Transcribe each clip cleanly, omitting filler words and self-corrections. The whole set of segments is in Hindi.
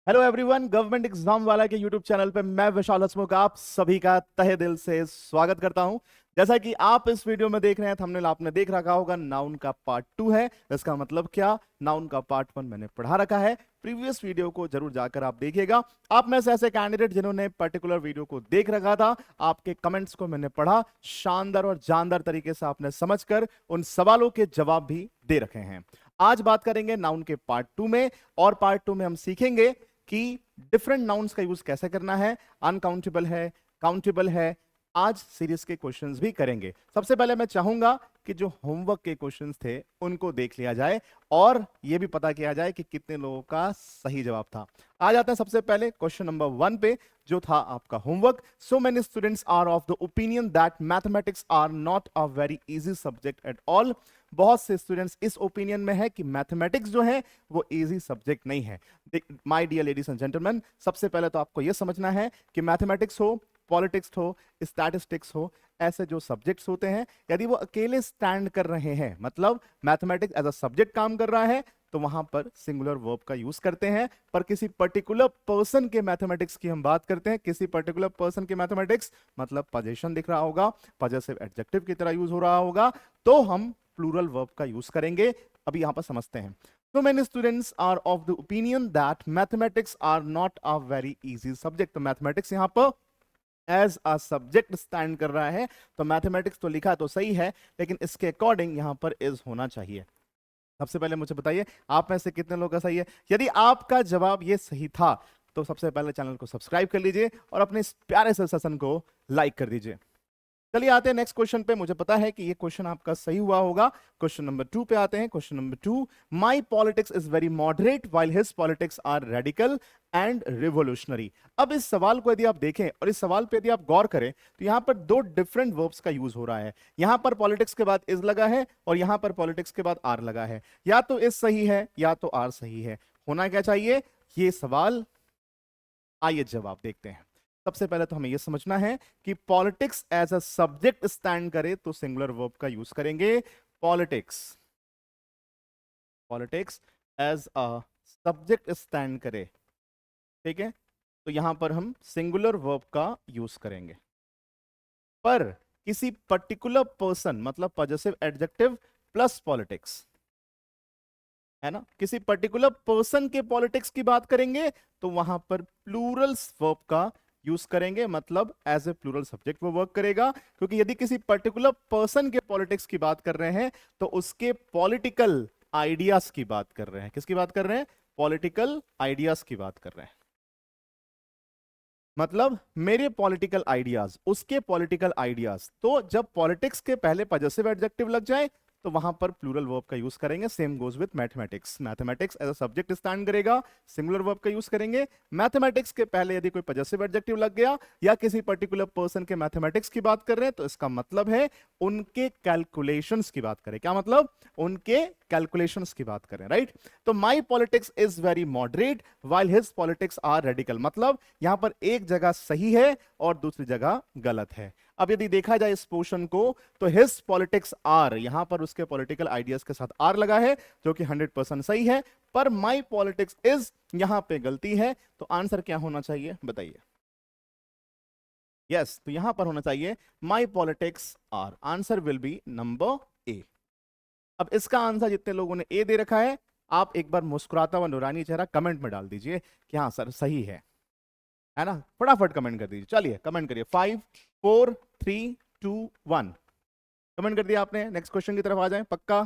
हेलो एवरीवन, गवर्नमेंट एग्जाम वाला के यूट्यूब चैनल पे मैं विशाल हसमुख आप सभी का तहे दिल से स्वागत करता हूं। जैसा कि आप इस वीडियो में देख रहे हैं, थंबनेल आपने देख रखा होगा, नाउन का पार्ट 2 है। इसका मतलब क्या, नाउन का पार्ट 1 मैंने पढ़ा रखा है। प्रीवियस वीडियो को जरूर जाकर आप देखिएगा। आप में से ऐसे कैंडिडेट जिन्होंने पर्टिकुलर वीडियो को देख रखा था, आपके कमेंट्स को मैंने पढ़ा, शानदार और जानदार तरीके से आपने समझकर उन सवालों के जवाब भी दे रखे हैं। आज बात करेंगे नाउन के पार्ट 2 में, और पार्ट 2 में हम सीखेंगे कि डिफरेंट नाउन्स का यूज कैसे करना है, अनकाउंटेबल है, काउंटेबल है। आज सीरीज के क्वेश्चंस भी करेंगे। सबसे पहले मैं चाहूंगा कि जो होमवर्क के क्वेश्चंस थे उनको देख लिया जाए और यह भी पता किया जाए कि कितने लोगों का सही जवाब था। आ जाते हैं सबसे पहले क्वेश्चन नंबर 1 पे, जो था आपका homework. So many students are of the opinion that mathematics are not a very easy subject at all. बहुत से स्टूडेंट्स इस ओपिनियन में है कि मैथमेटिक्स जो है वो इजी सब्जेक्ट नहीं है। My dear ladies and gentleman, सबसे पहले तो आपको यह समझना है कि मैथमेटिक्स हो, पॉलिटिक्स हो, स्टैटिस्टिक्स हो, ऐसे जो सब्जेक्ट्स होते हैं, यदि वो अकेले स्टैंड कर रहे हैं, मतलब मैथमेटिक्स एज अ सब्जेक्ट काम कर रहा है, तो वहां पर सिंगुलर वर्ब का यूज करते हैं। पर किसी पर्टिकुलर पर्सन के मैथमेटिक्स की हम बात करते हैं, किसी पर्टिकुलर पर्सन के मैथमेटिक्स मतलब पोजीशन दिख रहा होगा, पॉजेसिव एडजेक्टिव की तरह यूज हो रहा होगा, तो हम प्लूरल वर्ब का यूज करेंगे। अभी यहां पर समझते हैं। So many students are of the opinion that mathematics are not a very easy subject. तो मैथमेटिक्स यहां पर एज अ सब्जेक्ट स्टैंड कर रहा है, तो मैथमेटिक्स तो लिखा तो सही है, लेकिन इसके अकॉर्डिंग यहां पर इज होना चाहिए। सबसे पहले मुझे बताइए, आप में से कितने लोगों का सही है? यदि आपका जवाब ये सही था, तो सबसे पहले चैनल को सब्सक्राइब कर लीजिए और अपने इस प्यारे से सेशन को लाइक कर दीजिए। चलिए आते हैं नेक्स्ट क्वेश्चन पे। मुझे पता है कि ये क्वेश्चन आपका सही हुआ होगा। क्वेश्चन नंबर 2 पे आते हैं। Question number 2, my politics is very moderate while his politics are radical and revolutionary. अब इस सवाल को यदि आप देखें और इस सवाल पे यदि आप गौर करें, तो यहां पर दो डिफरेंट वर्ब्स का यूज हो रहा है। यहां पर पॉलिटिक्स के बाद इज लगा है और यहां पर पॉलिटिक्स के बाद आर लगा है। या तो इज सही है या तो आर सही है। होना क्या चाहिए ये सवाल? आइए जवाब देखते हैं। सबसे पहले तो हमें यह समझना है कि politics as a subject stand करे तो सिंगुलर वर्ब का यूज करेंगे। Politics, politics as a subject stand करे, ठीक है, तो यहां पर हम सिंगुलर वर्ब का यूज करेंगे। पर किसी पर्टिकुलर पर्सन मतलब पॉजेसिव एडजेक्टिव प्लस पॉलिटिक्स, है ना, किसी पर्टिकुलर पर्सन के पॉलिटिक्स की बात करेंगे तो वहां पर प्लूरल वर्ब का यूज करेंगे, मतलब एज ए प्लूरल सब्जेक्ट वो वर्क करेगा। क्योंकि यदि किसी पर्टिकुलर पर्सन के पॉलिटिक्स की बात कर रहे हैं तो उसके पॉलिटिकल आइडियाज की बात कर रहे हैं। किसकी बात कर रहे हैं? पॉलिटिकल आइडियाज की बात कर रहे हैं। मतलब मेरे पॉलिटिकल आइडियाज, उसके पॉलिटिकल आइडियाज। तो जब पॉलिटिक्स के पहले पॉजेसिव एडजेक्टिव लग जाए तो वहां पर प्लूरल वर्ब का यूज करेंगे। Same goes with mathematics. Mathematics as a subject stand करेगा, सिंगुलर वर्ब का यूज करेंगे। मैथमेटिक्स के पहले यदि कोई पॉजेसिव एडजेक्टिव लग गया या किसी पर्टिकुलर पर्सन के मैथमेटिक्स की बात कर रहे हैं तो इसका मतलब है उनके कैलकुलेशंस की बात करें। क्या मतलब? उनके कैलकुलेशंस की बात करें, राइट? तो my politics is very moderate while his politics are radical. मतलब यहां पर एक जगह सही है और दूसरी जगह गलत है। अब यदि देखा जाए इस पोर्शन को, तो हिज पॉलिटिक्स आर, यहां पर उसके पॉलिटिकल आइडियाज के साथ आर लगा है, जो कि 100% सही है। पर माई पॉलिटिक्स इज, यहां पे गलती है। तो आंसर क्या होना चाहिए बताइए? यस, तो यहां पर होना चाहिए my politics are. Answer will be number A. अब इसका आंसर जितने लोगों ने ए दे रखा है, आप एक बार मुस्कुराता हुआ नूरानी चेहरा कमेंट में डाल दीजिए कि हाँ सर सही है ना? फटाफट कमेंट कर दीजिए। चलिए कमेंट करिए। 5 4 3 2 1 कमेंट कर दिया आपने। नेक्स्ट क्वेश्चन की तरफ आ जाए पक्का।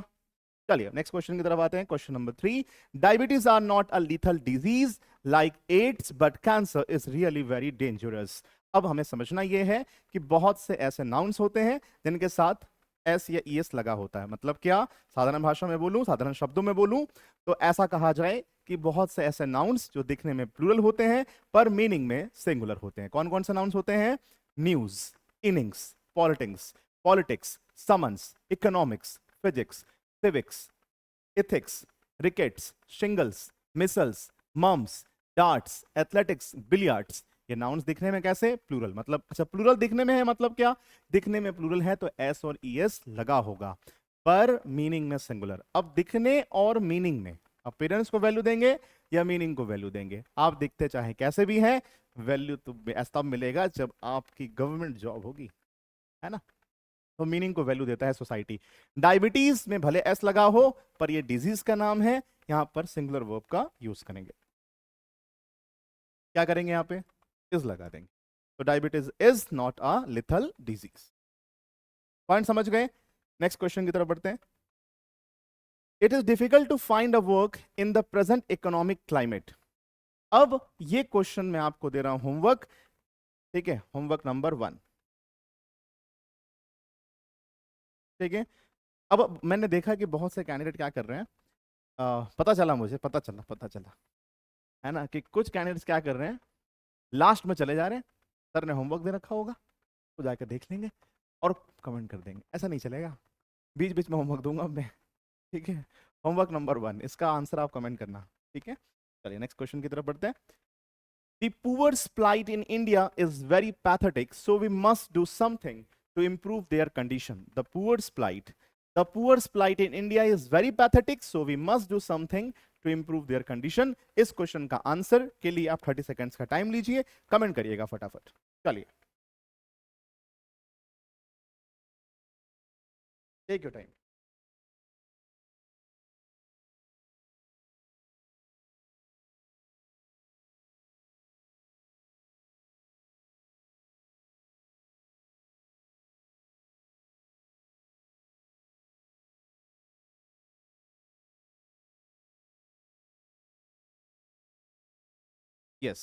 चलिए नेक्स्ट क्वेश्चन की तरफ आते हैं। Question number 3, diabetes are not a lethal disease like AIDS but cancer is really very dangerous. अब हमें समझना यह है कि बहुत से ऐसे नाउन्स होते हैं जिनके साथ एस या ईएस लगा होता है। मतलब क्या, साधारण भाषा में बोलूं, साधारण शब्दों में बोलूं, तो ऐसा कहा जाए कि बहुत से ऐसे नाउन्स जो दिखने में प्लूरल होते हैं पर मीनिंग में सिंगुलर होते हैं। कौन कौन से नाउन्स होते हैं? News, innings, politics, politics, summons, economics, physics, civics, ethics, rickets, shingles, missiles, mumps, darts, athletics, billiards। ये नाउन्स दिखने में कैसे? प्लूरल। मतलब अच्छा, प्लूरल दिखने में है, मतलब क्या? दिखने में प्लूरल है तो एस और ईएस लगा होगा, पर मीनिंग में सिंगुलर। अब दिखने और मीनिंग में आप पेरेंट्स को वैल्यू देंगे या मीनिंग को वैल्यू देंगे? आप देखते चाहे कैसे भी है, वैल्यू तो ऐसा मिलेगा जब आपकी गवर्नमेंट जॉब होगी, है ना? तो मीनिंग को वैल्यू देता है सोसाइटी। डायबिटीज में भले एस लगा हो, पर ये डिजीज का नाम है, यहां पर सिंगुलर वर्ब का यूज करेंगे। क्या करेंगे? यहां पे इज लगा देंगे। तो diabetes is not a lethal disease. Point समझ गए? नेक्स्ट क्वेश्चन की तरफ बढ़ते हैं। It is difficult to find a work in the present economic climate. अब ये क्वेश्चन मैं आपको दे रहा हूं होमवर्क, ठीक है? होमवर्क नंबर 1, ठीक है? अब मैंने देखा कि बहुत से कैंडिडेट क्या कर रहे हैं, पता चला मुझे, पता चला है ना, कि कुछ कैंडिडेट्स क्या कर रहे हैं, लास्ट में चले जा रहे हैं। सर ने होमवर्क दे रखा होगा तो जाकर देख लेंगे और कमेंट कर देंगे। ऐसा नहीं चलेगा, बीच बीच में होमवर्क दूंगा मैं, ठीक है? होमवर्क नंबर 1, इसका आंसर आप कमेंट करना, ठीक है? चलिए नेक्स्ट क्वेश्चन की तरफ बढ़ते हैं। The poor's plight in India is very pathetic, so we must do something to improve their condition. The poor's plight in India is very pathetic, so we must do something to improve their condition. इस क्वेश्चन का आंसर के लिए आप 30 सेकंड्स का टाइम लीजिए, कमेंट करिएगा फटाफट। चलिए, टेक योर टाइम। यस,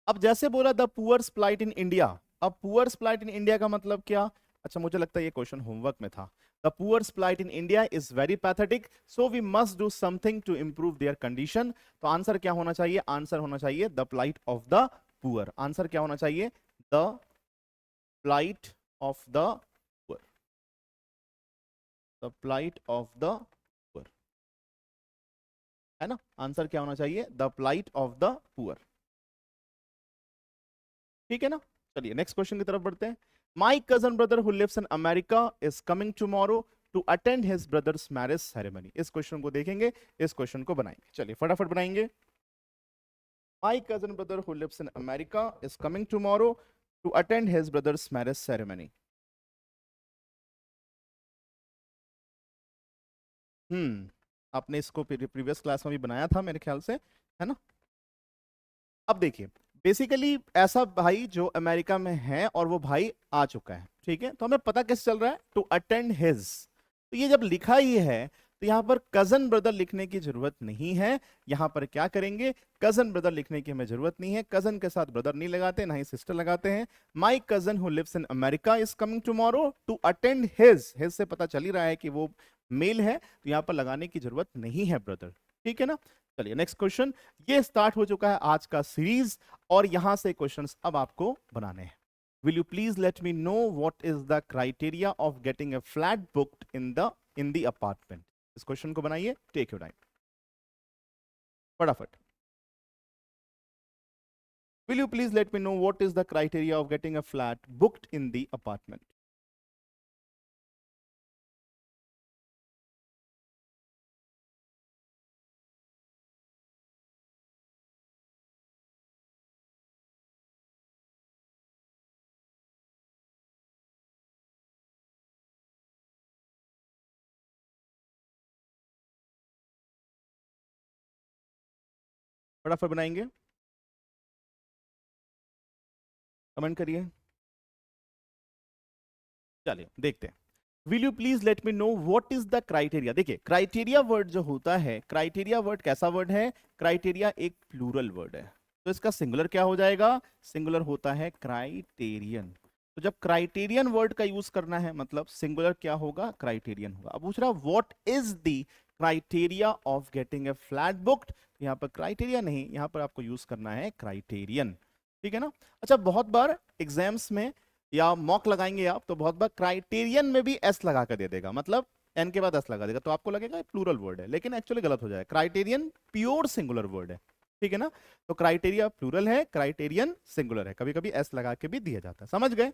अब जैसे बोला the poor's plight in India, अब पुअर्स प्लाइट इन इंडिया का मतलब क्या? अच्छा, मुझे लगता है ये क्वेश्चन होमवर्क में था। The poor's plight in India is very pathetic, so we must do something to improve their condition. तो आंसर क्या होना चाहिए? आंसर होना चाहिए the plight of the poor. Answer क्या होना चाहिए? The plight of the poor, the plight of the poor, है ना? आंसर क्या होना चाहिए? The plight of the poor, ठीक है ना? चलिए नेक्स्ट क्वेश्चन की तरफ बढ़ते हैं। My cousin brother who lives in America is coming tomorrow to attend his brother's marriage ceremony. इस क्वेश्चन को देखेंगे, इस क्वेश्चन को बनाएंगे। चलिए फटाफट बनाएंगे। My cousin brother who lives in America is coming tomorrow to attend his brother's marriage ceremony. आपने इसको प्रीवियस क्लास में भी बनाया था मेरे ख्याल से, है ना? अब देखिए, बेसिकली ऐसा भाई जो अमेरिका में है और वो भाई आ चुका है, ठीक है? तो हमें पता कैसे चल रहा है? To attend his. तो ये जब लिखा ही है तो यहां पर कजन ब्रदर लिखने की जरूरत नहीं है। यहां पर क्या करेंगे? कजन ब्रदर लिखने की हमें जरूरत नहीं है। कजन के साथ ब्रदर नहीं लगाते, ना ही सिस्टर लगाते हैं। My cousin who lives in America is coming tomorrow to attend his. His से पता चल ही रहा है कि वो मेल है, तो यहां पर लगाने की जरूरत नहीं है ब्रदर, ठीक है ना? चलिए नेक्स्ट क्वेश्चन। ये स्टार्ट हो चुका है आज का सीरीज और यहां से क्वेश्चंस अब आपको बनाने हैं। Will you please let me know what is the criteria of getting a flat booked in the apartment. इस क्वेश्चन को बनाइए, टेक योर टाइम, फटाफट। Will you please let me know what is the criteria of getting a flat booked in the apartment. फटाफट बनाएंगे, कमेंट करिए। चलिए देखते हैं। Will you please let me know what is the criteria. देखिए, क्राइटेरिया वर्ड जो होता है, क्राइटेरिया वर्ड कैसा वर्ड है? क्राइटेरिया एक प्लूरल वर्ड है, तो इसका सिंगुलर क्या हो जाएगा? सिंगुलर होता है क्राइटेरियन। तो जब क्राइटेरियन वर्ड का यूज करना है, मतलब सिंगुलर क्या होगा? क्राइटेरियन होगा। अब पूछ रहा what is the criteria of getting a flat booked. यहाँ पर क्राइटेरिया नहीं, यहाँ पर आपको यूज करना है क्राइटेरियन, ठीक है ना? अच्छा, बहुत बार एग्जाम्स में या मॉक लगाएंगे आप तो बहुत बार क्राइटेरियन में भी एस लगा कर दे देगा, मतलब एन के बाद एस लगा देगा, तो आपको लगेगा प्लूरल वर्ड है, लेकिन एक्चुअली गलत हो जाएगा। क्राइटेरियन प्योर सिंगुलर वर्ड है, ठीक है ना? तो क्राइटेरिया प्लूरल है, क्राइटेरियन सिंगुलर है, कभी कभी एस लगा के भी दिया जाता है। समझ गए?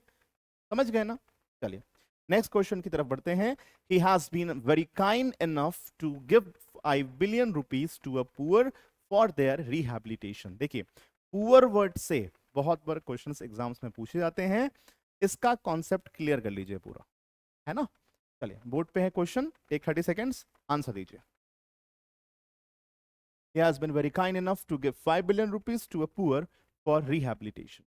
समझ गए ना? चलिए नेक्स्ट क्वेश्चन की तरफ बढ़ते हैं। He has been very kind enough to give 5 billion rupees to a poor for their rehabilitation. देखिए पुअर वर्ड से बहुत बार क्वेश्चंस एग्जाम्स में पूछे जाते हैं, इसका कॉन्सेप्ट क्लियर कर लीजिए पूरा, है ना। चलिए बोर्ड पे है क्वेश्चन, टेक 30 सेकेंड्स, आंसर दीजिए। He has been very kind enough to give 5 billion rupees to a poor for rehabilitation.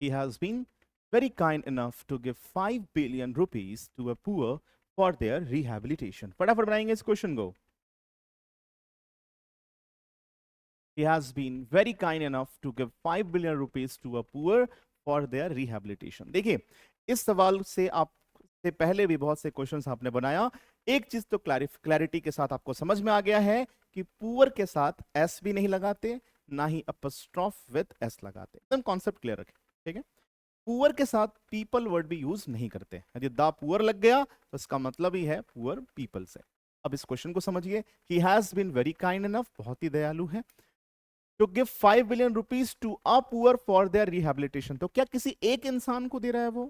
He has been very kind enough to give 5 billion rupees to a poor for their rehabilitation. फटाफट बनाएंगे इस क्वेश्चन को। He has been very kind enough to give 5 billion rupees to a poor for their rehabilitation. देखिए इस सवाल से आप से पहले भी बहुत से क्वेश्चंस आपने बनाया, एक चीज तो क्लैरिटी के साथ आपको समझ में आ गया है कि पुअर के साथ एस भी नहीं लगाते, ना ही अपस्ट्रॉफ विद एस लगाते, एकदम कॉन्सेप्ट क्लियर रखें, ठीक है। पुअर के साथ पीपल वर्ड भी यूज नहीं करते, यदि द पुअर लग गया तो इसका मतलब ही है पुअर पीपल से। अब इस क्वेश्चन को समझिए, he has been very kind enough, बहुत ही दयालु है, to give 5 billion rupees to a poor for their rehabilitation. तो क्या किसी एक इंसान को दे रहा है वो,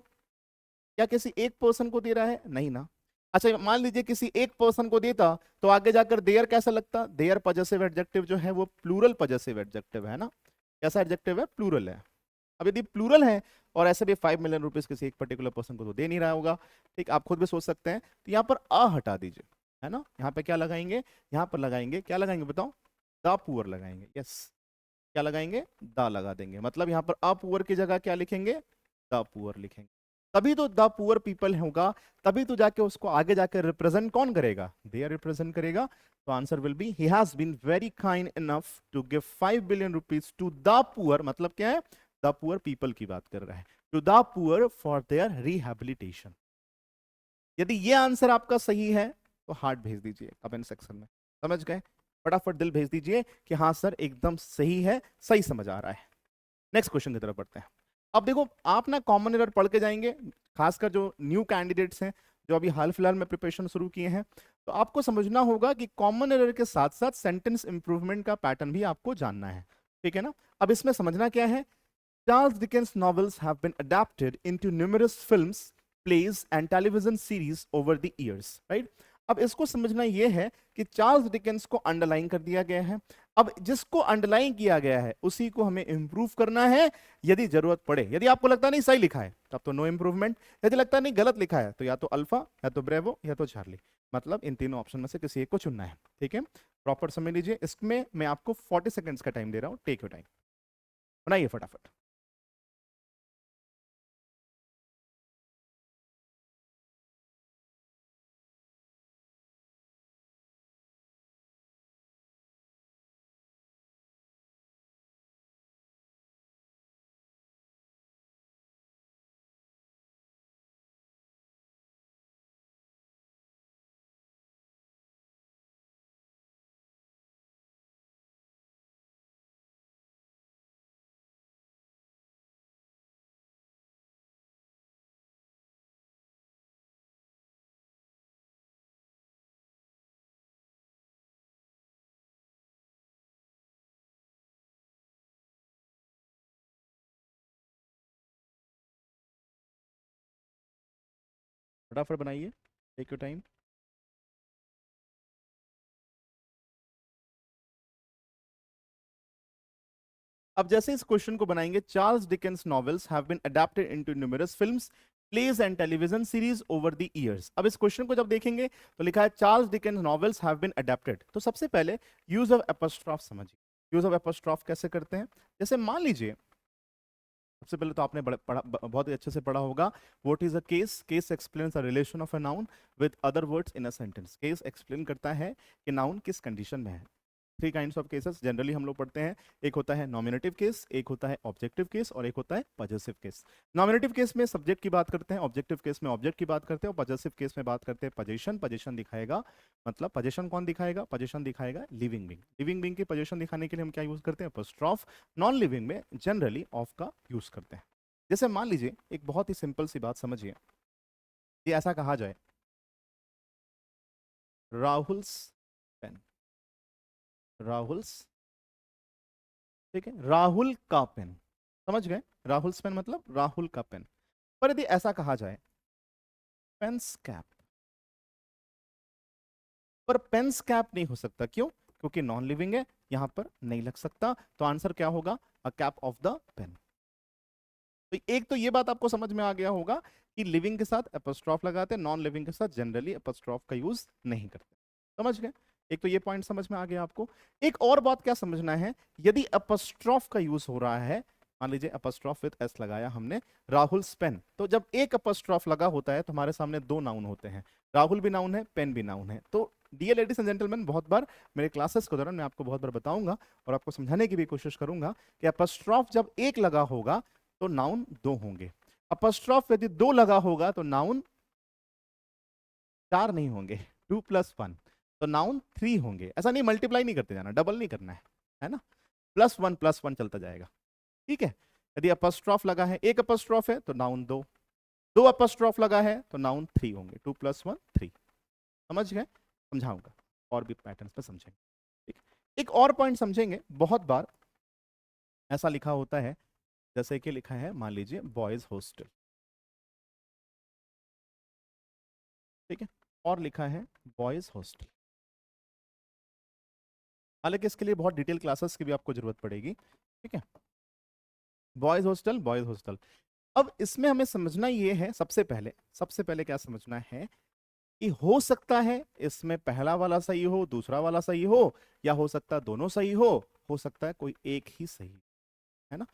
क्या किसी एक पर्सन को दे रहा है, नहीं ना। अच्छा मान लीजिए किसी एक पर्सन को देता तो आगे जाकर देयर कैसा लगता, देयर पजेसिव एडजेक्टिव जो है वो प्लूरल पजेसिव एडजेक्टिव है ना, कैसा एडजेक्टिव है, प्लूरल है। अब यदि प्लूरल है और ऐसे भी 5 मिलियन रुपीस किसी एक पर्टिकुलर पर्सन को तो दे नहीं रहा होगा, ठीक, आप खुद भी सोच सकते हैं, तो यहाँ पर अ हटा दीजिए, है ना। यहाँ पे क्या लगाएंगे, यहाँ पर लगाएंगे, क्या लगाएंगे बताओ, द पुअर लगाएंगे, यस, क्या लगाएंगे, द लगा देंगे, मतलब यहाँ पर अ पुअर की जगह क्या लिखेंगे, द पुअर लिखेंगे, तभी तो द पुअर पीपल होगा, तभी तो जाके उसको आगे जाके रिप्रेजेंट कौन करेगा, देयर रिप्रेजेंट करेगा। तो answer will be he has been very kind enough to give 5 billion rupees to the poor, मतलब क्या है, द पुअर पीपल की बात कर रहा है, to the poor for their rehabilitation. यदि ये आंसर आपका सही है तो हार्ट भेज दीजिए कमेंट सेक्शन में, समझ गए, फटाफट दिल भेज दीजिए कि हाँ सर एकदम सही है, सही समझ आ रहा है। नेक्स्ट क्वेश्चन की तरफ बढ़ते हैं। अब देखो आप ना कॉमन एरर पढ़ के जाएंगे, खासकर जो न्यू कैंडिडेट्स हैं जो अभी हाल फिलहाल में प्रिपरेशन शुरू किए हैं, तो आपको समझना होगा कि कॉमन एरर के साथ साथ सेंटेंस इंप्रूवमेंट का पैटर्न भी आपको जानना है, ठीक है ना। अब इसमें समझना क्या है, Charles Dickens' novels have been adapted into numerous films, plays and television series over the years, right? अब इसको समझना यह है कि चार्ल्स डिकेंस को अंडरलाइन कर दिया गया है, अब जिसको अंडरलाइन किया गया है उसी को हमें इंप्रूव करना है यदि जरूरत पड़े। यदि आपको लगता नहीं सही लिखा है तब तो नो इंप्रूवमेंट, यदि लगता नहीं गलत लिखा है तो या तो अल्फा या तो ब्रेवो या तो चार्ली, मतलब इन तीनों ऑप्शन में से किसी एक को चुनना है, ठीक है। प्रॉपर समझ लीजिए, इसमें मैं आपको 40 सेकेंड्स का टाइम दे रहा हूं, टेक योर टाइम, बनाइए फटाफट। फटाफट बनाइए, टेक योर टाइम। अब जैसे इस क्वेश्चन को बनाएंगे, Charles Dickens novels have been adapted into numerous films, plays and television series over the years. अब इस क्वेश्चन को जब देखेंगे तो लिखा है Charles Dickens novels have been adapted, तो सबसे पहले यूज ऑफ एपोस्ट्रॉफ समझिए। यूज ऑफ एपोस्ट्रॉफ कैसे करते हैं, जैसे मान लीजिए सबसे पहले तो आपने बहुत ही अच्छे से पढ़ा होगा, what is a case, case explains a relation of a noun with other words in a sentence. Case explain करता है कि नाउन किस कंडीशन में है। Three kinds of cases generally हम लोग पढ़ते हैं, एक होता है नॉमिनेटिव केस, एक होता है ऑब्जेक्टिव केस और एक होता है पजेसिव केस। नॉमिनेटिव केस में सब्जेक्ट की बात करते हैं, ऑब्जेक्टिव केस में ऑब्जेक्ट की बात करते हैं और पजेसिव केस में बात करते हैं पोजीशन। पोजीशन दिखाएगा, मतलब पोजीशन कौन दिखाएगा, पोजीशन दिखाएगा लिविंग बीइंग। लिविंग बीइंग की पोजीशन दिखाने के लिए हम क्या यूज करते हैं, एपोस्ट्रॉफ। नॉन लिविंग में जनरली ऑफ का यूज करते हैं। जैसे मान लीजिए एक बहुत ही सिंपल सी बात समझिए, ये ऐसा कहा जाए, राहुल्स पेन, राहुल्स, ठीक है, राहुल का पेन, समझ गए, राहुल्स पेन मतलब राहुल का पेन। पर यदि ऐसा कहा जाए पेन्स कैप, पर पेन्स कैप नहीं हो सकता, क्यों? क्योंकि नॉन लिविंग है, यहां पर नहीं लग सकता, तो आंसर क्या होगा? A cap of the pen. तो एक तो ये बात आपको समझ में आ गया होगा कि लिविंग के साथ एपोस्ट्रॉफ लगाते हैं, नॉन लिविंग के साथ जनरली एपोस्ट्रॉफ का यूज नहीं करते, समझ गए? एक तो ये पॉइंट समझ में आ गया आपको। एक और बात क्या समझना है, यदि एपोस्ट्रॉफ का यूज हो रहा है, मान लीजिए एपोस्ट्रॉफ विद एस लगाया हमने, राहुल पेन, तो जब एक एपोस्ट्रॉफ लगा होता है तो हमारे सामने दो नाउन होते हैं, राहुल भी नाउन है, पेन भी नाउन है। तो डियर लेडीज एंड जेंटलमैन, बहुत बार मेरे क्लासेस के दौरान मैं आपको बहुत बार बताऊंगा और आपको समझाने की भी कोशिश करूंगा कि एपोस्ट्रॉफ जब एक लगा होगा तो नाउन दो होंगे, अपस्ट्रॉफ यदि दो लगा होगा तो नाउन चार नहीं होंगे, 2+1, तो नाउन 3 होंगे। ऐसा नहीं, मल्टीप्लाई नहीं करते जाना, डबल नहीं करना है ना, +1 +1 चलता जाएगा, ठीक है। यदि अपस्ट्रॉफ लगा है, एक अपस्ट्रॉफ है तो नाउन दो, दो अपस्ट्रॉफ लगा है तो नाउन 3 होंगे, 2+1 3। समझ गए? समझाऊंगा और भी पैटर्न्स पे समझेंगे, ठीक। एक और पॉइंट समझेंगे, बहुत बार ऐसा लिखा होता है, जैसे कि लिखा है मान लीजिए बॉयज हॉस्टल, ठीक है, और लिखा है बॉयज हॉस्टल। हालांकि इसके लिए बहुत डिटेल क्लासेस की भी आपको जरूरत पड़ेगी, ठीक है। Boys hostel, boys hostel. अब इसमें हमें समझना ये है, सबसे पहले क्या समझना है कि हो सकता है इसमें पहला वाला सही हो, दूसरा वाला सही हो, या हो सकता है दोनों सही हो सकता है कोई एक ही सही, है ना।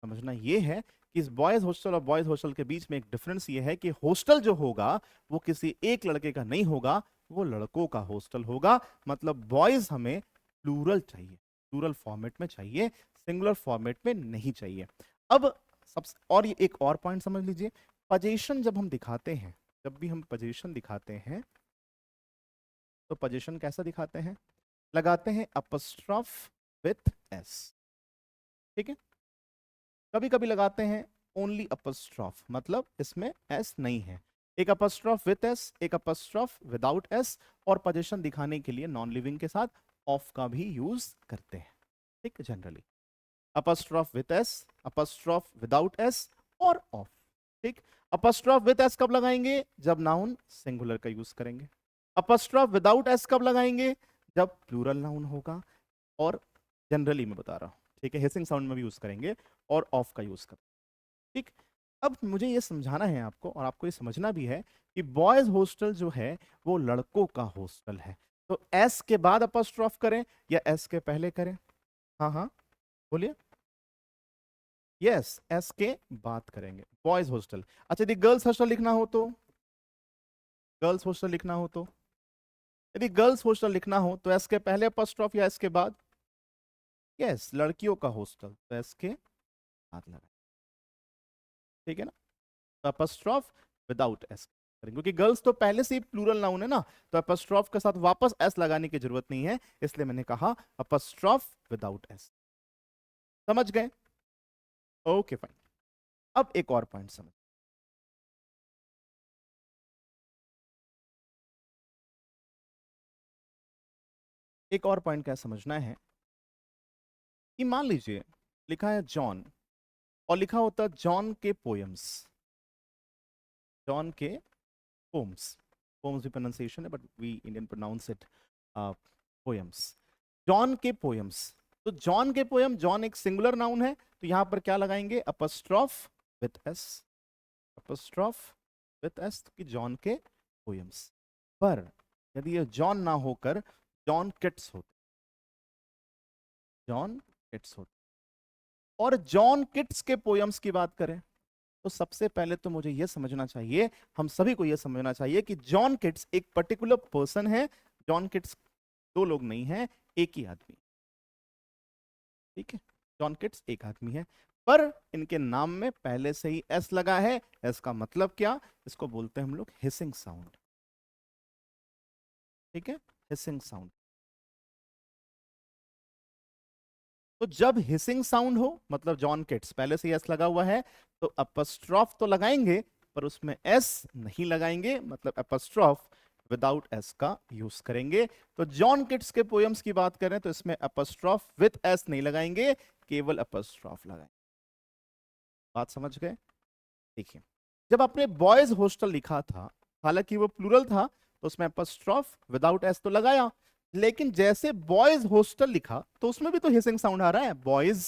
समझना ये है कि इस बॉयज हॉस्टल और बॉयज हॉस्टल के बीच में एक डिफरेंस ये है कि हॉस्टल जो होगा वो किसी एक लड़के का नहीं होगा, वो लड़कों का हॉस्टल होगा। मतलब बॉयज हमें प्लूरल चाहिए, प्लूरल फॉर्मेट में चाहिए, सिंगुलर फॉर्मेट में नहीं चाहिए। अब सबसे और ये एक और पॉइंट समझ लीजिए, पोजीशन जब हम दिखाते हैं, जब भी हम पोजीशन दिखाते हैं तो पोजीशन कैसा दिखाते हैं? लगाते हैं अपस्ट्रॉफ विथ एस, ठीक है। कभी कभी लगाते हैं ओनली अपस्ट्रॉफ, मतलब इसमें एस नहीं है, एक अपस्ट्रॉफ विथ एस, एक अपस्ट्रॉफ विदाउट एस, और पोजीशन दिखाने के लिए नॉन लिविंग के साथ ऑफ का भी यूज करते हैं, ठीक है। Generally apostrophe with S, apostrophe without S और ऑफ, ठीक। अपस्ट्रॉफ विथ एस कब लगाएंगे? जब नाउन सिंगुलर का यूज करेंगे। अपस्ट्रॉफ विदाउट एस कब लगाएंगे? जब प्लूरल नाउन होगा, और जनरली मैं बता रहा हूं, ठीक है, हिसिंग साउंड में भी यूज करेंगे और ऑफ का यूज करेंगे, ठीक। अब मुझे ये समझाना है आपको, और आपको ये समझना भी है कि बॉयज हॉस्टल जो है वो लड़कों का हॉस्टल है, तो एस के बाद अपस्ट्रॉफ करें या एस के पहले करें? हाँ हाँ बोलिए। यस, एस के बाद करेंगे, बॉयज हॉस्टल। अच्छा, यदि गर्ल्स हॉस्टल लिखना हो तो, गर्ल्स हॉस्टल लिखना हो तो, यदि गर्ल्स हॉस्टल लिखना हो तो एस के पहले अपस्ट्रॉफ या एस के बाद? यस, लड़कियों का हॉस्टल, तो एस के बाद लगा, ठीक है ना। तो अपस्ट्रॉफ विदाउट एस करेंगे, क्योंकि गर्ल्स तो पहले से ही प्लूरल नाउन है ना, तो अपस्ट्रॉफ के साथ वापस एस लगाने की जरूरत नहीं है, इसलिए मैंने कहा अपस्ट्रॉफ विदाउट एस। समझ गए? Okay fine. अब एक और पॉइंट समझ, एक और पॉइंट क्या समझना है कि मान लीजिए लिखा है जॉन, और लिखा होता जॉन के पोयम्स, जॉन के पोम्स, पोम्स भी प्रोनाउंसिएशन है but we Indian pronounce it poems, John के पोयम्स। तो जॉन के पोयम, जॉन एक सिंगुलर नाउन है, तो यहां पर क्या लगाएंगे? Apostrophe with S, apostrophe with s, कि जॉन के पोयम्स। पर यदि ये जॉन ना होकर जॉन किट्स होते, जॉन किट्स होते, और जॉन किट्स के पोयम्स की बात करें, तो सबसे पहले तो मुझे यह समझना चाहिए, हम सभी को यह समझना चाहिए कि जॉन किट्स एक पर्टिकुलर पर्सन है, जॉन किट्स दो लोग नहीं है, एक ही आदमी, ठीक है। जॉन किट्स एक आदमी है, पर इनके नाम में पहले से ही एस लगा है। एस का मतलब क्या? इसको बोलते हैं हम लोग हिसिंग साउंड, ठीक है, हिसिंग साउंड। तो जब हिसिंग साउंड हो मतलब जॉन किट्स पहले से एस लगा हुआ है, तो अपस्ट्रॉफ तो लगाएंगे, पर उसमें एस नहीं लगाएंगे, मतलब एपोस्ट्रोफ विदाउट एस का यूज करेंगे। तो जॉन किट्स के पोयम्स की बात करें तो इसमें एपोस्ट्रोफ विद एस नहीं लगाएंगे, केवल एपोस्ट्रोफ लगाएंगे। बात समझ गए? देखिए, जब आपने बॉयज हॉस्टल लिखा था, हालांकि वो प्लूरल था, तो उसमें एपोस्ट्रोफ विदाउट एस तो लगाया, लेकिन जैसे बॉयज हॉस्टल लिखा तो उसमें भी तो हिसिंग साउंड आ रहा है, बॉयज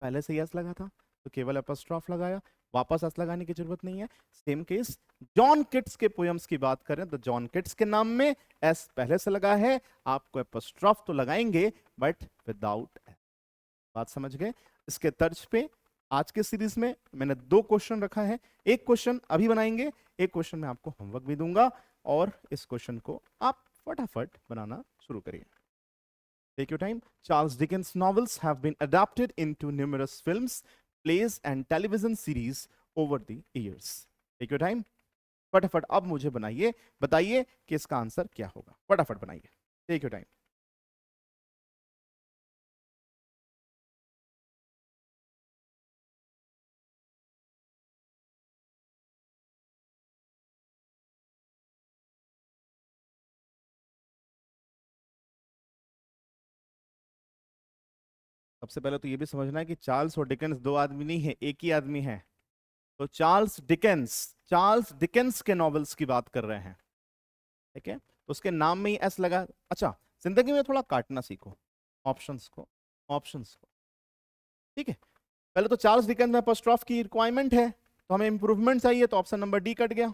पहले से एस लगा था तो केवल एपोस्ट्रोफ लगाया, वापस एस लगाने की जरूरत नहीं है। सेम केस जॉन किट्स के पोयम्स की बात करें तो जॉन किट्स के नाम में एस पहले से लगा है, आपको एपोस्ट्रोफ तो लगाएंगे बट विदाउट एस। बात समझ गए? इसके तर्ज पे आज के सीरीज में मैंने 2 क्वेश्चन रखा है, एक क्वेश्चन अभी बनाएंगे, एक क्वेश्चन मैं आपको होमवर्क भी दूंगा, और इस क्वेश्चन को आप फटाफट बनाना शुरू करिए। Take your time. Charles Dickens' novels have been adapted into numerous films, plays and television series over the years. Take your time. फटाफट अब मुझे बनाइए, बताइए कि इसका आंसर क्या होगा, फटाफट बनाइए। Take your time. सबसे पहले तो ये भी समझना है कि चार्ल्स और डिकेंस 2 आदमी नहीं है, एक ही आदमी है। तो चार्ल्स डिकेंस के नॉवेल्स की बात कर रहे हैं, ठीक है? तो उसके नाम में ही एस लगा। अच्छा, जिंदगी में थोड़ा काटना सीखो ऑप्शंस को, ठीक है? पहले तो चार्ल्स डिकेंस में एपोस्ट्रोफ की रिक्वायरमेंट है, तो हमें इंप्रूवमेंट चाहिए, तो ऑप्शन नंबर डी कट गया,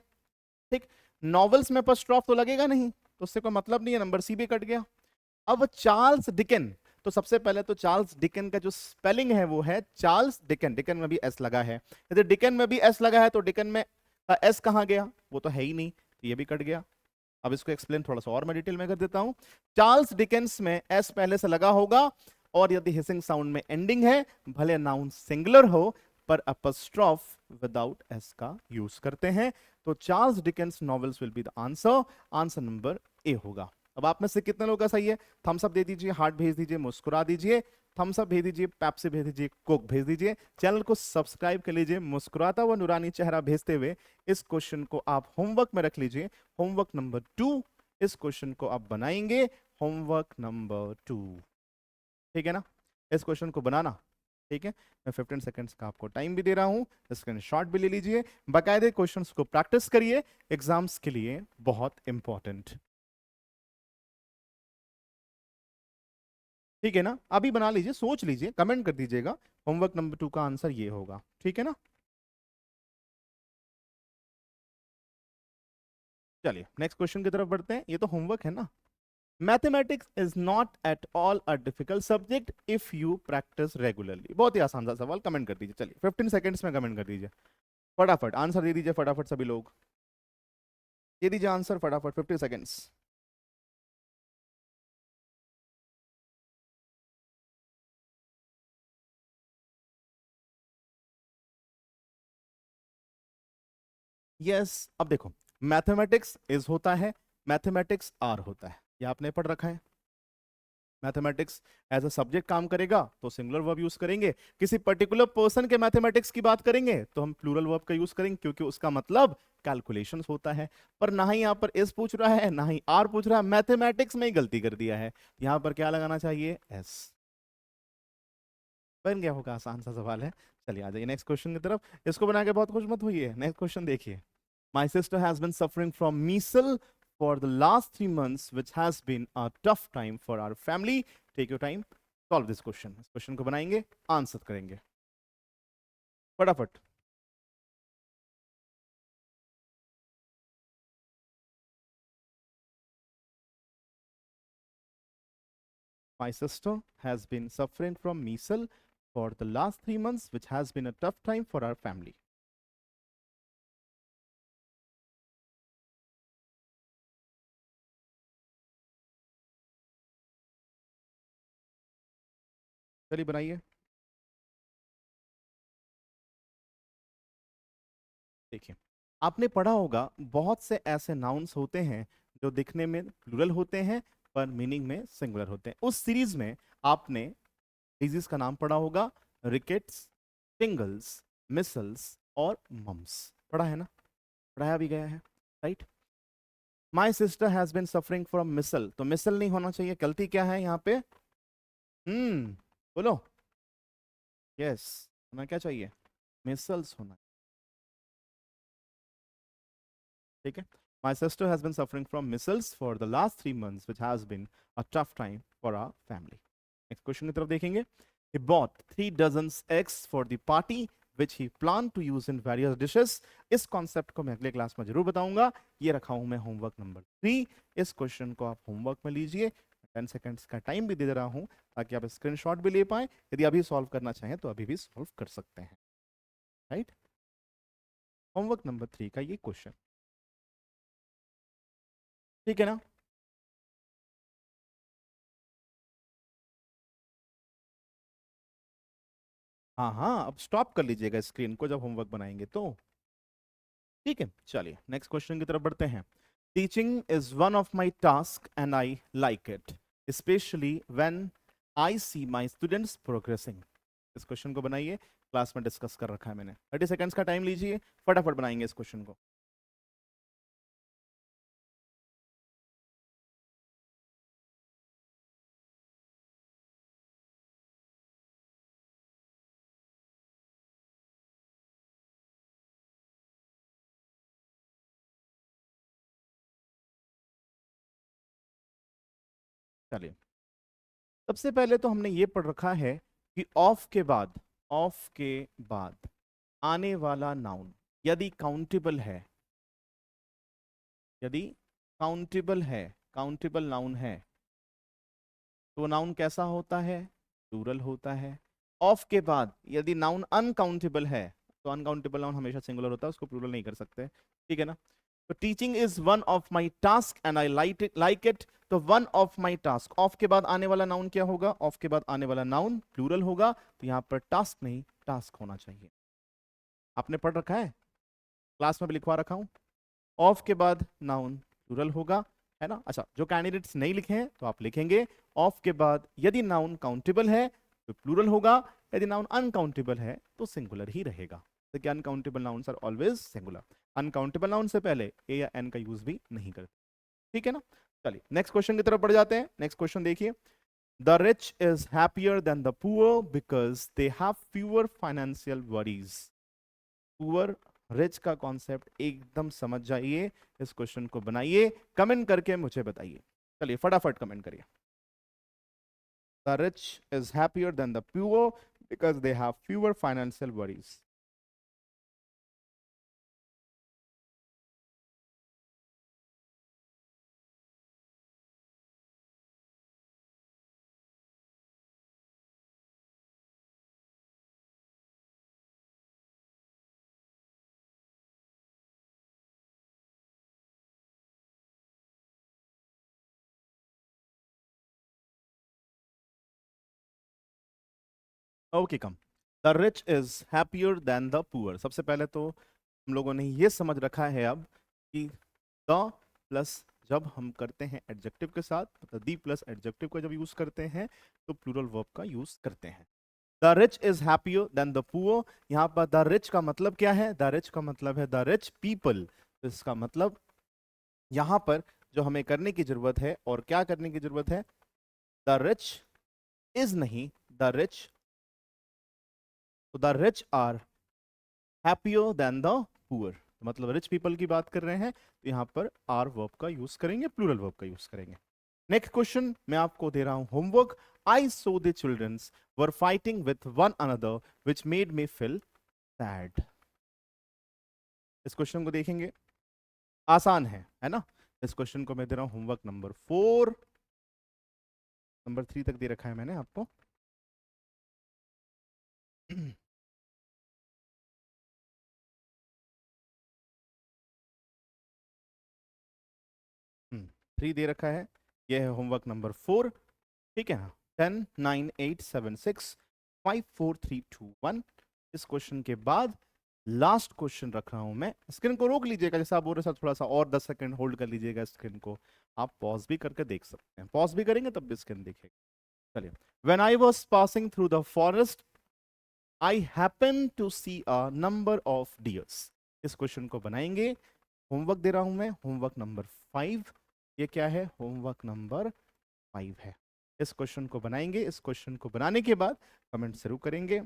ठीक। नॉवेल्स में एपोस्ट्रोफ तो लगेगा नहीं, तो उससे कोई मतलब नहीं है, नंबर सी भी कट गया। अब चार्ल्स डिकन, तो सबसे पहले तो चार्ल्स डिकन का जो स्पेलिंग है वो है चार्ल्स डिकन, डिकन में भी एस लगा है, यदि डिकन में भी एस लगा है तो डिकन में एस कहां गया, वो तो है ही नहीं, तो ये भी कट गया। अब इसको एक्सप्लेन थोड़ा सा और मैं डिटेल में कर देता हूं। चार्ल्स डिकेंस में एस पहले से लगा होगा, और यदि हिसिंग साउंड में एंडिंग है, भले नाउन सिंगुलर हो, पर अपस्ट्रॉफ विदाउट एस का यूज करते हैं। तो Charles Dickens novels will be the answer, answer number A होगा। अब आप में से कितने लोग का सही है? थम्स अप दे दीजिए, हार्ट भेज दीजिए, मुस्कुरा दीजिए, थम्स अप भेज दीजिए, पेप्सी भेज दीजिए, कोक भेज दीजिए, चैनल को सब्सक्राइब कर लीजिए। मुस्कुराता हुआ नूरानी चेहरा भेजते हुए इस क्वेश्चन को आप होमवर्क में रख लीजिए, होमवर्क नंबर 2। इस क्वेश्चन को आप बनाएंगे, होमवर्क नंबर 2, ठीक है ना? इस क्वेश्चन को बनाना, ठीक है? मैं 15 सेकंड्स का आपको टाइम भी दे रहा हूं, स्क्रीनशॉट भी ले लीजिए, बाकायदे क्वेश्चंस को प्रैक्टिस करिए, एग्जाम्स के लिए बहुत इंपॉर्टेंट, ठीक है ना? अभी बना लीजिए, सोच लीजिए, कमेंट कर दीजिएगा, होमवर्क नंबर 2 का आंसर ये होगा, ठीक है ना? चलिए नेक्स्ट क्वेश्चन की तरफ बढ़ते हैं, ये तो होमवर्क है ना। Mathematics is not at all a difficult subject if you practice regularly. बहुत ही आसान सा सवाल, कमेंट कर दीजिए, चलिए 15 सेकंड्स में कमेंट कर दीजिए, फटाफट आंसर दे दीजिए, फटाफट सभी लोग दे दीजिए आंसर, फटाफट 50 सेकंड्स। यस, अब देखो, मैथमेटिक्स इज होता है, मैथमेटिक्स आर होता है, ये आपने पढ़ रखा है। मैथमेटिक्स एज अ सब्जेक्ट काम करेगा तो सिंगुलर वर्ब यूज करेंगे, किसी पर्टिकुलर पर्सन के मैथमेटिक्स की बात करेंगे तो हम प्लूरल वर्ब का यूज करेंगे, क्योंकि उसका मतलब कैलकुलेशंस होता है। पर ना ही यहाँ पर इस पूछ रहा है, ना ही आर पूछ रहा है, मैथमेटिक्स में ही गलती कर दिया है, यहाँ पर क्या लगाना चाहिए? एस। बन गया होगा, आसान सा सवाल है। चलिए आ जाइए नेक्स्ट क्वेश्चन की तरफ, इसको बना के बहुत खुश मत होइए, नेक्स्ट क्वेश्चन देखिए। My sister has been suffering from measles for the last 3 months, which has been a tough time for our family. Take your time, solve this question. इस क्वेश्चन को बनाएंगे, आंसर करेंगे फटाफट। My sister has been suffering from measles for the last 3 months, which has been a tough time for our family. चलिए बनाइए। देखिए, आपने पढ़ा होगा बहुत से ऐसे नाउन्स होते हैं जो दिखने में प्लूरल होते हैं पर मीनिंग में सिंगुलर होते हैं। उस सीरीज में आपने डिजीज का नाम पढ़ा होगा, रिकेट्स, टिंगल्स, मिसल्स और मम्स, पढ़ा है ना? पढ़ाया भी गया है, right. My sister has been suffering from measles, तो मिसल नहीं होना चाहिए, गलती क्या है यहाँ पे? बोलो। यस, होना क्या चाहिए? मिसल्स होना, ठीक है। माई sister has been suffering from micelles for the last 3 months which has been a tough time for our family. Next question की तरफ देखेंगे। He bought 3 dozen eggs for the party which he planned to use in various dishes. इस कॉन्सेप्ट को मैं अगले क्लास में जरूर बताऊंगा। ये रखा हूं मैं होमवर्क नंबर 3। इस क्वेश्चन को आप होमवर्क में लीजिए। 10 सेकेंड्स का टाइम भी दे रहा हूं ताकि आप स्क्रीनशॉट भी ले पाए। यदि अभी सॉल्व करना चाहें तो अभी भी सॉल्व कर सकते हैं, राइट। होमवर्क नंबर 3 का ये क्वेश्चन, ठीक है ना। हाँ हाँ, अब स्टॉप कर लीजिएगा स्क्रीन को जब होमवर्क बनाएंगे तो, ठीक है। चलिए नेक्स्ट क्वेश्चन की तरफ बढ़ते हैं। Teaching is one of my task and I like it specially when I see my students progressing. इस क्वेश्चन को बनाइए, क्लास में डिस्कस कर रखा है मैंने। 30 सेकंड्स का टाइम लीजिए, फटाफट बनाएंगे इस क्वेश्चन को। चलिए, सबसे पहले तो हमने ये पढ़ रखा है कि ऑफ के बाद आने वाला नाउन यदि काउंटेबल है, यदि काउंटेबल नाउन है तो नाउन कैसा होता है? प्लूरल होता है। ऑफ के बाद यदि नाउन अनकाउंटेबल है तो अनकाउंटेबल नाउन हमेशा सिंगुलर होता है, उसको प्लूरल नहीं कर सकते, ठीक है ना। तो teaching is one of my task and I like it. तो one of my task, of के बाद आने वाला नाउन क्या होगा? ऑफ के बाद आने वाला नाउन प्लूरल होगा, तो यहां पर टास्क नहीं टास्क होना चाहिए। आपने पढ़ रखा है, क्लास में भी लिखवा रखा हूं, ऑफ के बाद नाउन प्लूरल होगा, है ना। अच्छा, जो कैंडिडेट्स नहीं लिखे हैं तो आप लिखेंगे ऑफ के बाद यदि नाउन काउंटेबल है तो प्लूरल होगा, यदि नाउन अनकाउंटेबल है तो सिंगुलर ही रहेगा। देखिए uncountable nouns are always singular. Uncountable noun से पहले ए या एन का यूज भी नहीं करते, ठीक है ना। चलिए नेक्स्ट क्वेश्चन की तरफ बढ़ जाते हैं। नेक्स्ट क्वेश्चन देखिए। The rich is happier than the poor because they have fewer financial worries. Poor rich का कॉन्सेप्ट एकदम समझ जाइए, इस क्वेश्चन को बनाइए, कमेंट करके मुझे बताइए। चलिए फटाफट कमेंट करिए। The rich is happier than the poor because they have fewer financial worries. Okay come. The rich is happier than the poor. सबसे पहले तो हम लोगों ने ये समझ रखा है अब कि द प्लस जब हम करते हैं एडजेक्टिव के साथ, मतलब दी प्लस एडजेक्टिव का जब यूज करते हैं तो प्लूरल वर्ब का यूज करते हैं। The rich is happier than the poor. यहाँ पर द रिच का मतलब क्या है? द रिच का मतलब है द रिच पीपल। तो इसका मतलब यहाँ पर जो हमें करने की जरूरत है, और क्या करने की जरूरत है? द रिच इज नहीं, द रिच, तो the rich are happier than the poor, मतलब रिच पीपल की बात कर रहे हैं तो यहाँ पर आर वर्ब का यूज करेंगे, प्लूरल वर्ब का यूज करेंगे। नेक्स्ट क्वेश्चन मैं आपको दे रहा हूं homework. I saw the children's were fighting with one another which made me feel sad. इस क्वेश्चन को देखेंगे, आसान है ना। इस क्वेश्चन को मैं दे रहा हूं होमवर्क नंबर 4। नंबर 3 तक दे रखा है मैंने आपको। 3 दे रखा है, यह है होमवर्क नंबर 4, ठीक है। 10 9 8 7 6 5 4 3 2 1। इस क्वेश्चन के बाद लास्ट क्वेश्चन रख रहा हूं मैं। स्क्रीन को रोक लीजिएगा, जैसे आप बोल रहे हैं थोड़ा सा और 10 सेकंड होल्ड कर लीजिएगा स्क्रीन को। आप पॉज भी करके देख सकते हैं, पॉज भी करेंगे तब भी स्क्रीन देखेगा। चलिए। When I was passing through the forest I happen to see a number of deers. इस क्वेश्चन को बनाएंगे, होमवर्क दे रहा हूं मैं, होमवर्क नंबर 5। ये क्या है? होमवर्क नंबर 5 है। इस क्वेश्चन को बनाएंगे, इस क्वेश्चन को बनाने के बाद कमेंट शुरू करेंगे।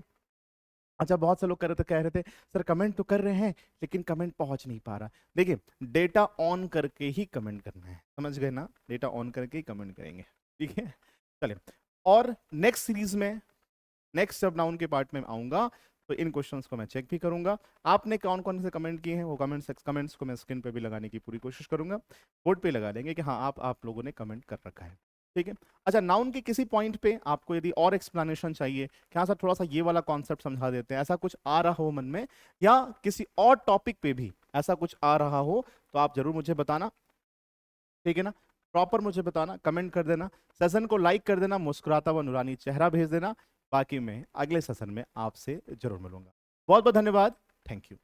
अच्छा, बहुत से लोग कह रहे थे सर कमेंट तो कर रहे हैं लेकिन कमेंट पहुंच नहीं पा रहा। देखिए, डेटा ऑन करके ही कमेंट करना है, समझ गए ना? डेटा ऑन करके ही कमेंट करेंगे, ठीक है? चलिए, और नेक्स्ट सीरीज में, नेक्स्ट जब नाउन के पार्ट में आऊंगा तो इन क्वेश्चंस को मैं चेक भी करूंगा। आपने कौन कौन से कमेंट किए हैं वो कमेंट्स को मैं स्क्रीन पे भी लगाने की पूरी कोशिश करूंगा, बोर्ड पे लगा देंगे कि हाँ आप लोगों ने कमेंट कर रखा है, ठीक है? अच्छा, नाउन के किसी पॉइंट पे आपको यदि और एक्सप्लेनेशन चाहिए कि हाँ सर थोड़ा सा ये वाला कॉन्सेप्ट समझा देते हैं, ऐसा कुछ आ रहा हो मन में, या किसी और टॉपिक पे भी ऐसा कुछ आ रहा हो, तो आप जरूर मुझे बताना, ठीक है ना? प्रॉपर मुझे बताना, कमेंट कर देना, सेशन को लाइक कर देना, मुस्कुराता हुआ नूरानी चेहरा भेज देना। बाकी मैं अगले सेशन में आपसे जरूर मिलूंगा। बहुत बहुत धन्यवाद, थैंक यू।